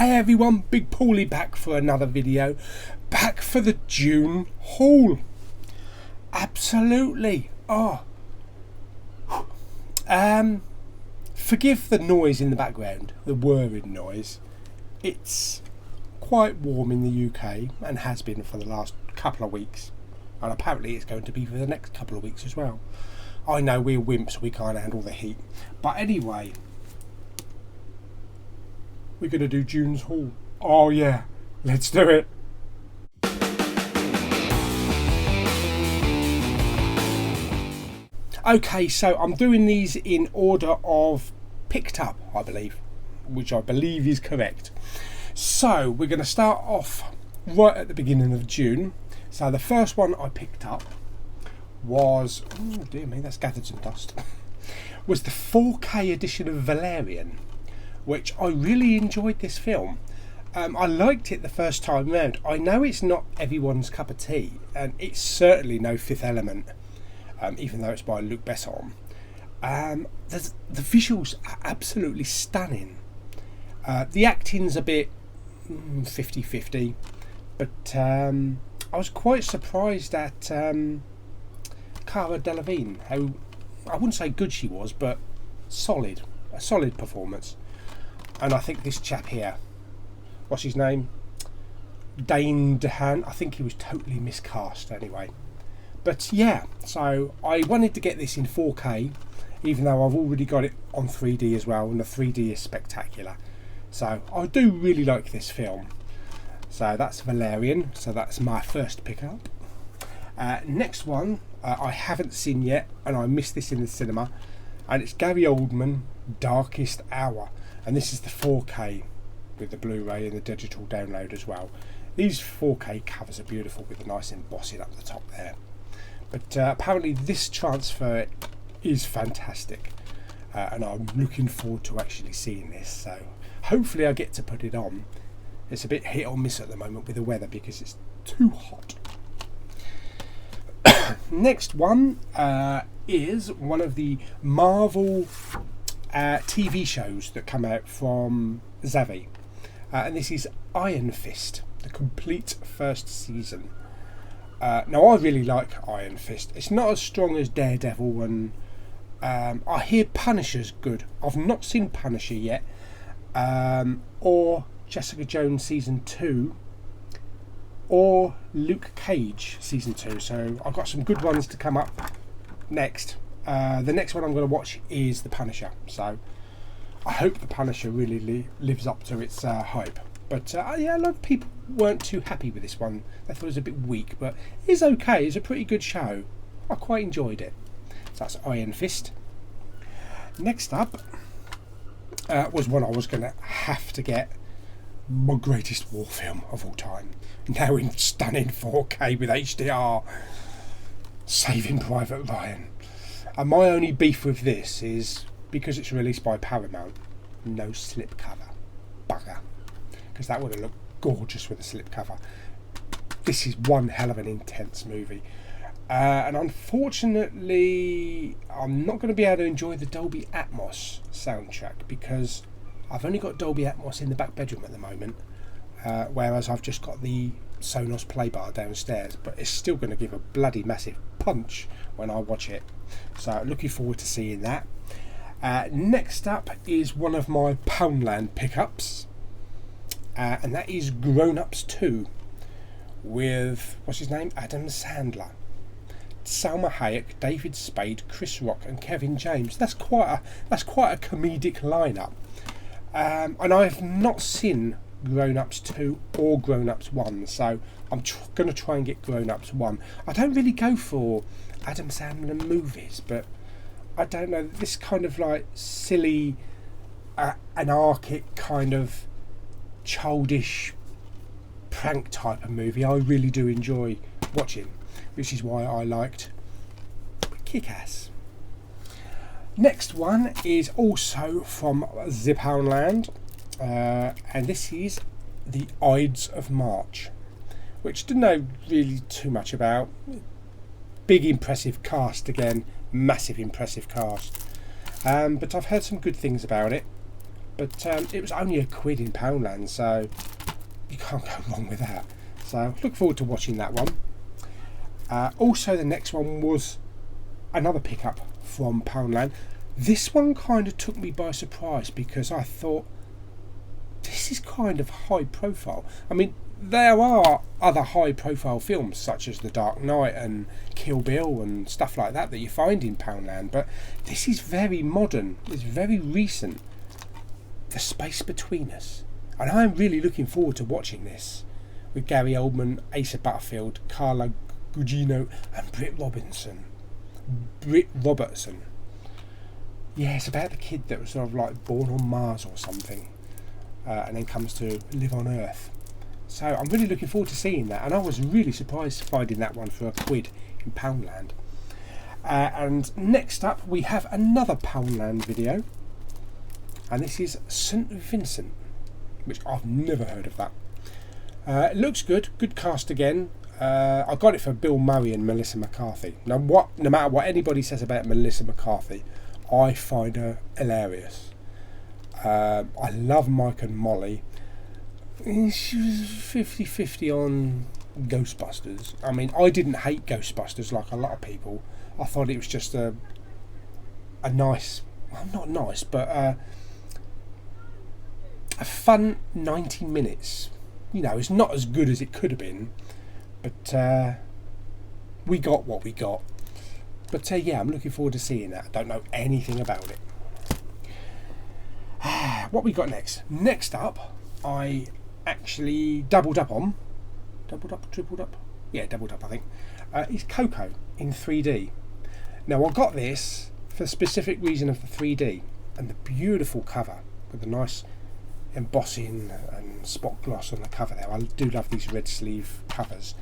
Hey everyone, Big Pauly back for another video. Back for the June haul. Absolutely. Forgive the noise in the background, the whirring noise. It's quite warm in the UK and has been for the last couple of weeks. And apparently it's going to be for the next couple of weeks as well. I know we're wimps, we can't handle the heat. But anyway, we're going to do June's haul. Oh yeah, let's do it. Okay, so I'm doing these in order of picked up, I believe, which I believe is correct. So we're going to start off right at the beginning of June. So the first one I picked up was, oh dear me, that's gathered some dust, was the 4K edition of Valerian, which I really enjoyed this film. I liked it the first time round. I know it's not everyone's cup of tea, and it's certainly no Fifth Element, even though it's by Luc Besson. The visuals are absolutely stunning. The acting's a bit 50-50, but I was quite surprised at Cara Delevingne, how, I wouldn't say good she was, but solid, a solid performance. And I think this chap here, what's his name? Dane DeHaan, I think he was totally miscast anyway. But yeah, so I wanted to get this in 4K, even though I've already got it on 3D as well, and the 3D is spectacular. So I do really like this film. So that's Valerian, so that's my first pickup. Next one, I haven't seen yet, and I missed this in the cinema, and it's Gary Oldman, Darkest Hour. And this is the 4K with the Blu-ray and the digital download as well. These 4K covers are beautiful with the nice embossing up the top there. But apparently this transfer is fantastic. And I'm looking forward to actually seeing this. So hopefully I get to put it on. It's a bit hit or miss at the moment with the weather because it's too hot. Next one is one of the Marvel TV shows that come out from Zavvi, and this is Iron Fist, the complete first season. Now I really like Iron Fist. It's not as strong as Daredevil, and I hear Punisher's good. I've not seen Punisher yet, or Jessica Jones season 2, or Luke Cage season 2. So I've got some good ones to come up next. The next one I'm going to watch is The Punisher, so I hope The Punisher really lives up to its hype. But yeah, a lot of people weren't too happy with this one. They thought it was a bit weak, but it's okay. It's a pretty good show. I quite enjoyed it. So that's Iron Fist. Next up was one I was going to have to get. My greatest war film of all time. Now in stunning 4K with HDR. Saving Private Ryan. And my only beef with this is because it's released by Paramount, no slipcover. Bugger. Because that would have looked gorgeous with a slipcover. This is one hell of an intense movie. And unfortunately, I'm not going to be able to enjoy the Dolby Atmos soundtrack because I've only got Dolby Atmos in the back bedroom at the moment, whereas I've just got the Sonos Playbar downstairs, but it's still going to give a bloody massive punch when I watch it. So looking forward to seeing that. Next up is one of my Poundland pickups, and that is Grown Ups 2 with, what's his name, Adam Sandler, Salma Hayek, David Spade, Chris Rock and Kevin James. That's quite a comedic lineup. And I have not seen Grown Ups 2 or Grown Ups 1, so I'm going to try and get Grown Ups 1. I don't really go for Adam Sandler movies, but I don't know, this kind of like silly, anarchic kind of childish prank type of movie I really do enjoy watching, which is why I liked Kick-Ass. Next one is also from the Poundland, and this is The Ides of March, which didn't know really too much about. Big impressive cast again, massive impressive cast, but I've heard some good things about it. But it was only £1 in Poundland, so you can't go wrong with that. So look forward to watching that one. Also, the next one was another pickup from Poundland. This one kind of took me by surprise because I thought, this is kind of high profile. I mean, there are other high profile films such as The Dark Knight and Kill Bill and stuff like that that you find in Poundland, but this is very modern, it's very recent. The Space Between Us. And I'm really looking forward to watching this with Gary Oldman, Asa Butterfield, Carla Gugino and Britt Robertson. Yeah, it's about the kid that was sort of like born on Mars or something, and then comes to live on Earth. So I'm really looking forward to seeing that, and I was really surprised finding that one for £1 in Poundland. And next up we have another Poundland video, and this is St. Vincent, which I've never heard of that. It looks good cast again. I got it for Bill Murray and Melissa McCarthy. No matter what anybody says about Melissa McCarthy, I find her hilarious. I love Mike and Molly. She was 50-50 on Ghostbusters. I mean, I didn't hate Ghostbusters like a lot of people. I thought it was just a nice, well, not nice, but a fun 90 minutes. You know, it's not as good as it could have been, but we got what we got. But yeah, I'm looking forward to seeing that. I don't know anything about it. What we got next? Next up, I actually doubled up, tripled up? Yeah, doubled up, I think. Is Coco in 3D. Now, I got this for the specific reason of the 3D and the beautiful cover with the nice embossing and spot gloss on the cover there. I do love these red sleeve covers,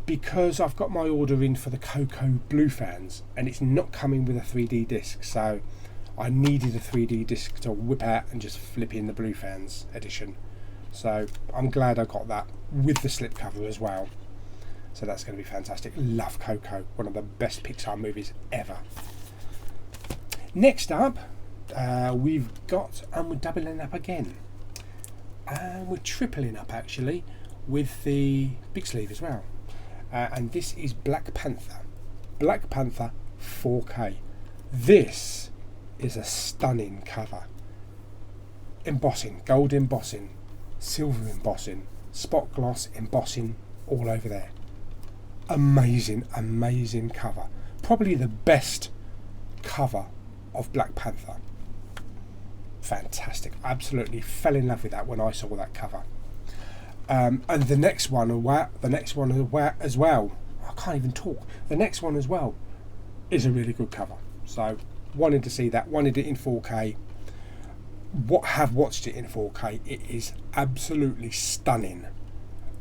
because I've got my order in for the Coco Blue fans and it's not coming with a 3D disc, so I needed a 3D disc to whip out and just flip in the Blue fans edition. So I'm glad I got that with the slipcover as well. So that's going to be fantastic. Love Coco, one of the best Pixar movies ever. Next up, we've got, and we're doubling up again. And we're tripling up actually with the big sleeve as well. And this is Black Panther. Black Panther 4K. This is a stunning cover. Embossing, gold embossing, silver embossing, spot gloss embossing all over there. Amazing, amazing cover. Probably the best cover of Black Panther. Fantastic. Absolutely fell in love with that when I saw that cover. And the next one as well. I can't even talk. The next one as well is a really good cover. So wanted to see that. Wanted it in 4K. Have watched it in 4K. It is absolutely stunning.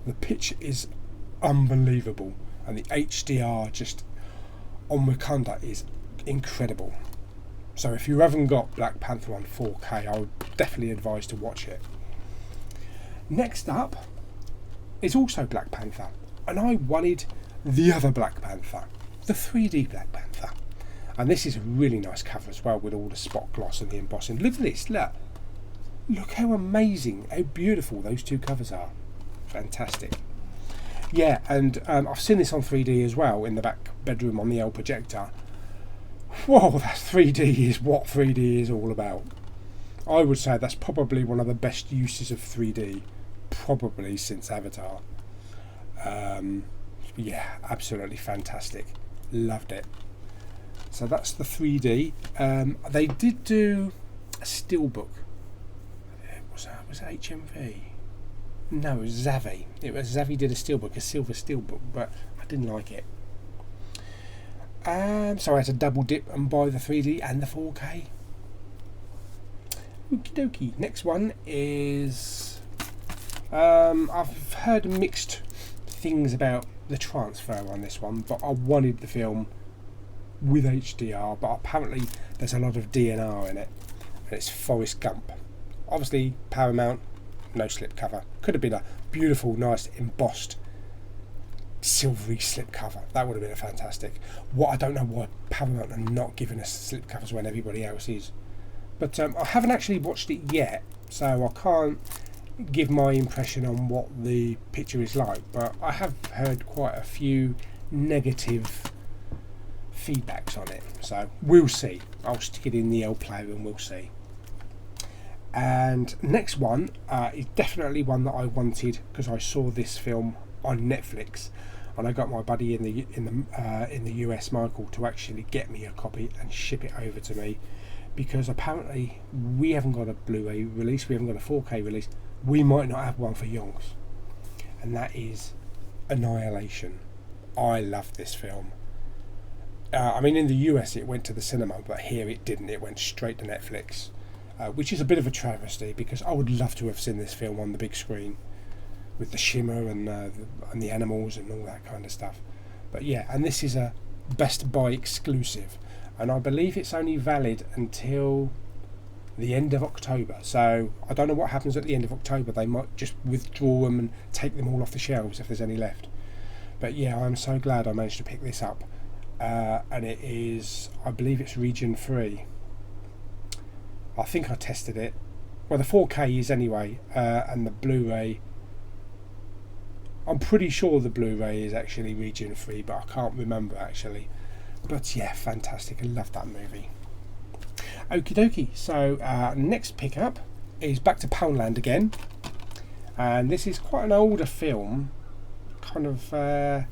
The picture is unbelievable, and the HDR just on Wakanda is incredible. So if you haven't got Black Panther on 4K, I would definitely advise to watch it. Next up is also Black Panther, and I wanted the other Black Panther, the 3D Black Panther. And this is a really nice cover as well, with all the spot gloss and the embossing. Look at this, look how amazing, how beautiful those two covers are. Fantastic. Yeah, and I've seen this on 3D as well in the back bedroom on the L projector. Whoa, that 3D is what 3D is all about. I would say that's probably one of the best uses of 3D, probably since Avatar. Yeah, absolutely fantastic. Loved it. So that's the 3D. They did do a steelbook. Was it HMV? No, it was Zavvi. Zavvi did a steelbook, a silver steelbook, but I didn't like it. So I had to double dip and buy the 3D and the 4K. Okie dokie. Next one is... I've heard mixed things about the transfer on this one, but I wanted the film with HDR, but apparently there's a lot of DNR in it, and it's Forrest Gump. Obviously Paramount, no slipcover. Could have been a beautiful, nice embossed silvery slipcover. That would have been fantastic. What I don't know why Paramount are not giving us slipcovers when everybody else is. But I haven't actually watched it yet, so I can't give my impression on what the picture is like. But I have heard quite a few negative feedbacks on it, so we'll see. I'll stick it in the L player and we'll see. And next one is definitely one that I wanted because I saw this film on Netflix, and I got my buddy in the US, Michael, to actually get me a copy and ship it over to me, because apparently we haven't got a Blu-ray release, we haven't got a 4K release, we might not have one for Yonks, and that is Annihilation. I love this film. I mean, in the US it went to the cinema, but here it didn't. It went straight to Netflix, which is a bit of a travesty, because I would love to have seen this film on the big screen with the shimmer and the animals and all that kind of stuff. But yeah, and this is a Best Buy exclusive, and I believe it's only valid until the end of October. So I don't know what happens at the end of October. They might just withdraw them and take them all off the shelves if there's any left. But yeah, I'm so glad I managed to pick this up. And it is, I believe it's region 3. I think I tested it. Well, the 4K is anyway, and the Blu-ray, I'm pretty sure the Blu-ray is actually region 3, but I can't remember actually. But yeah, fantastic. I love that movie. Okie dokie. So next pickup is back to Poundland again, and this is quite an older film, kind of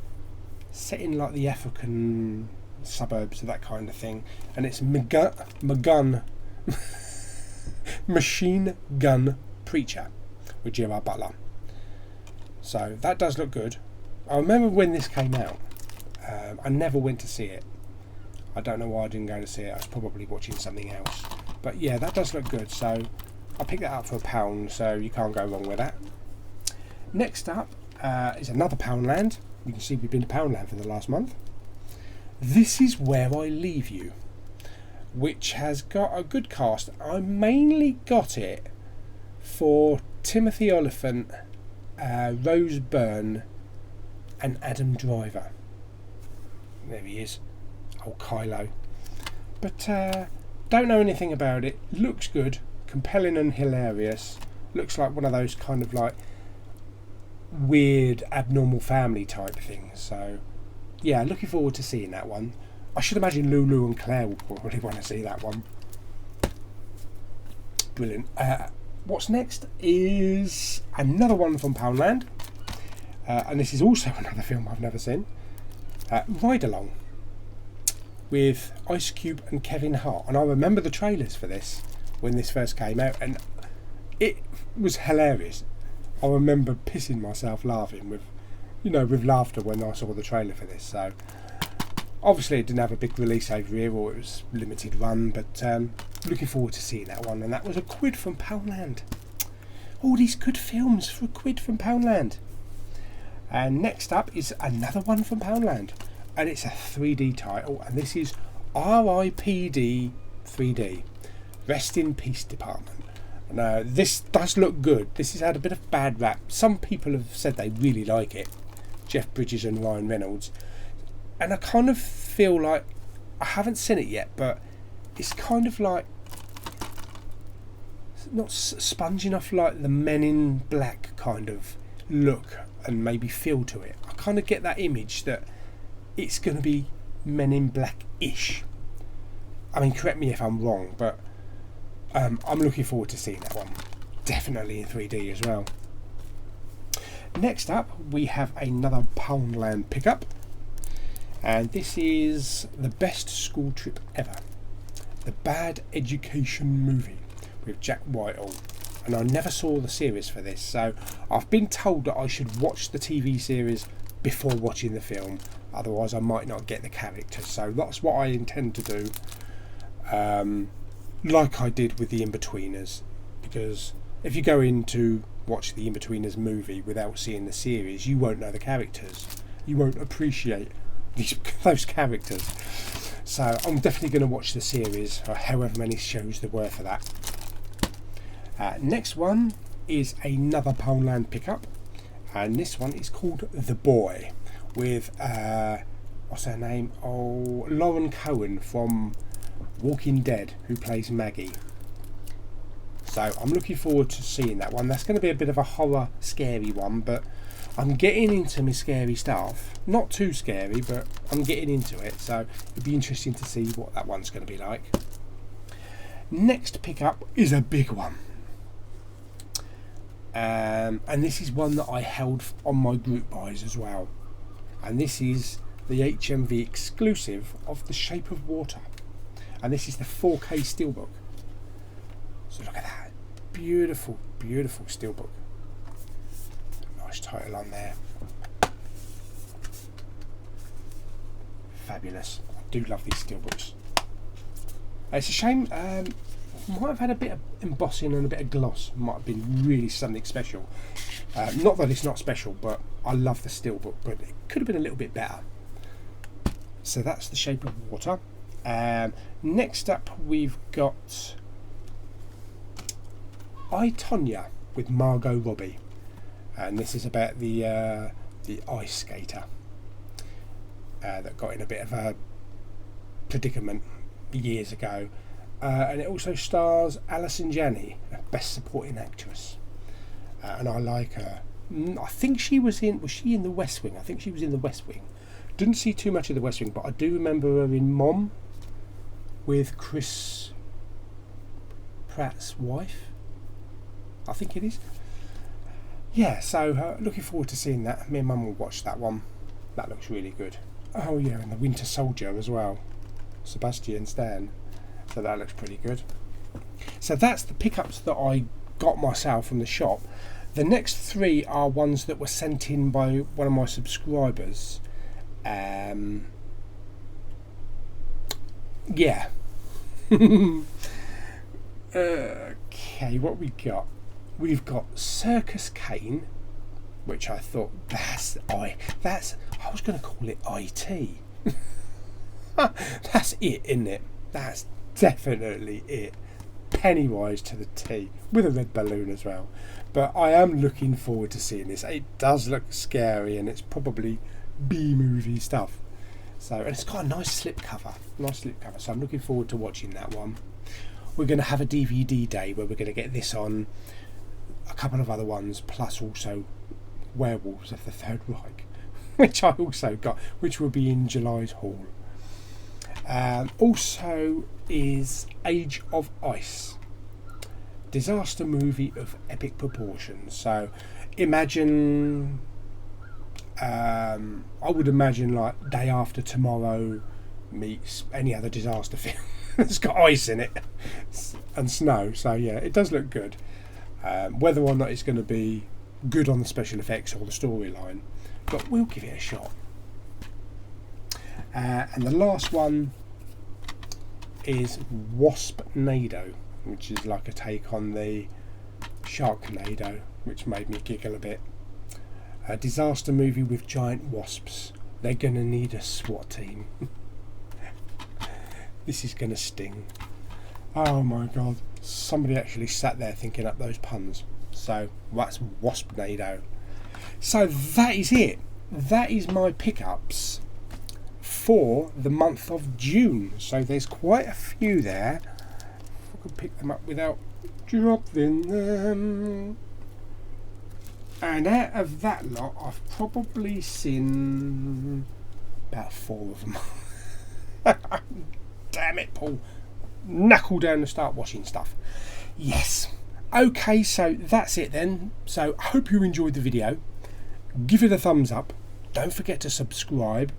set in like the African suburbs, that kind of thing, and it's Machine Gun Preacher with Gerard Butler. So that does look good. I remember when this came out, I never went to see it. I don't know why I didn't go to see it. I was probably watching something else. But yeah, that does look good, so I picked that up for £1, so you can't go wrong with that. Next up is another Poundland. You can see we've been to Poundland for the last month. This is Where I Leave You, which has got a good cast. I mainly got it for Timothy Olyphant, Rose Byrne and Adam Driver. There he is, old Kylo. But don't know anything about it. Looks good, compelling and hilarious. Looks like one of those kind of like weird abnormal family type things. So yeah, looking forward to seeing that one. I should imagine Lulu and Claire will probably want to see that one. Brilliant. What's next is another one from Poundland, and this is also another film I've never seen. Ride Along with Ice Cube and Kevin Hart, and I remember the trailers for this when this first came out, and it was hilarious. I remember pissing myself laughing with laughter when I saw the trailer for this. So obviously it didn't have a big release over here, or it was limited run, but looking forward to seeing that one, and that was £1 from Poundland. All these good films for £1 from Poundland. And next up is another one from Poundland, and it's a 3D title, and this is R.I.P.D. 3D, Rest in Peace Department. Now this does look good. This has had a bit of bad rap. Some people have said they really like it, Jeff Bridges and Ryan Reynolds, and I kind of feel like, I haven't seen it yet, but it's kind of like not sponging off like the Men in Black kind of look and maybe feel to it. I kind of get that image that it's going to be Men in Black-ish. I mean, correct me if I'm wrong, but I'm looking forward to seeing that one. Definitely in 3D as well. Next up, we have another Poundland pickup, and this is The Best School Trip Ever, the Bad Education movie with Jack Whitehall. And I never saw the series for this, so I've been told that I should watch the TV series before watching the film, otherwise I might not get the characters. So that's what I intend to do, like I did with The In-Betweeners, because if you go in to watch the In-Betweeners movie without seeing the series, you won't know the characters, you won't appreciate those characters. So I'm definitely going to watch the series, or however many shows there were for that. Next one is another Poundland pickup, and this one is called The Boy with what's her name? Oh, Lauren Cohen from Walking Dead, who plays Maggie. So I'm looking forward to seeing that one. That's going to be a bit of a horror, scary one, but I'm getting into my scary stuff. Not too scary, but I'm getting into it. So it'll be interesting to see what that one's going to be like. Next pickup is a big one. And this is one that I held on my group buys as well. And this is the HMV exclusive of The Shape of Water. And this is the 4K steelbook. So look at that. Beautiful, beautiful steelbook. Nice title on there. Fabulous. I do love these steelbooks. It's a shame, might have had a bit of embossing and a bit of gloss. Might have been really something special. Not that it's not special, but I love the steelbook, but it could have been a little bit better. So that's The Shape of Water. Next up we've got I, Tonya with Margot Robbie, and this is about the ice skater that got in a bit of a predicament years ago, and it also stars Alison Janney, Best Supporting Actress, and I like her. I think she was she in The West Wing? I think she was in The West Wing. Didn't see too much of The West Wing, but I do remember her in Mom with Chris Pratt's wife, I think it is. Yeah, so looking forward to seeing that. Me and Mum will watch that one. That looks really good. Oh yeah, and The Winter Soldier as well, Sebastian Stan. So that looks pretty good. So that's the pickups that I got myself from the shop. The next three are ones that were sent in by one of my subscribers. Yeah. Okay, what we got? We've got Circus Kane, which I thought I was going to call it IT. That's it, isn't it? That's definitely it. Pennywise to the T, with a red balloon as well. But I am looking forward to seeing this. It does look scary, and it's probably B-movie stuff. So, and it's got a nice slip cover. So I'm looking forward to watching that one. We're going to have a DVD day where we're going to get this on, a couple of other ones, plus also Werewolves of the Third Reich, which I also got, which will be in July's haul. Also is Age of Ice, disaster movie of epic proportions. So imagine, I would imagine like Day After Tomorrow meets any other disaster film. It's got ice in it and snow, so yeah, it does look good. Whether or not it's going to be good on the special effects or the storyline, but we'll give it a shot. And the last one is Waspnado, which is like a take on the Sharknado, which made me giggle a bit. A disaster movie with giant wasps. They're going to need a SWAT team. This is going to sting. Oh my god. Somebody actually sat there thinking up those puns. So that's Waspnado. So that is it. That is my pickups for the month of June. So there's quite a few there. If I could pick them up without dropping them. And out of that lot, I've probably seen about 4 of them. Damn it, Paul. Knuckle down and start watching stuff. Yes. Okay, so that's it then. So I hope you enjoyed the video. Give it a thumbs up. Don't forget to subscribe.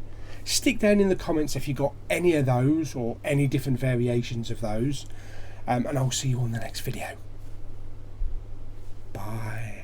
Stick down in the comments if you got any of those or any different variations of those. And I'll see you on the next video. Bye.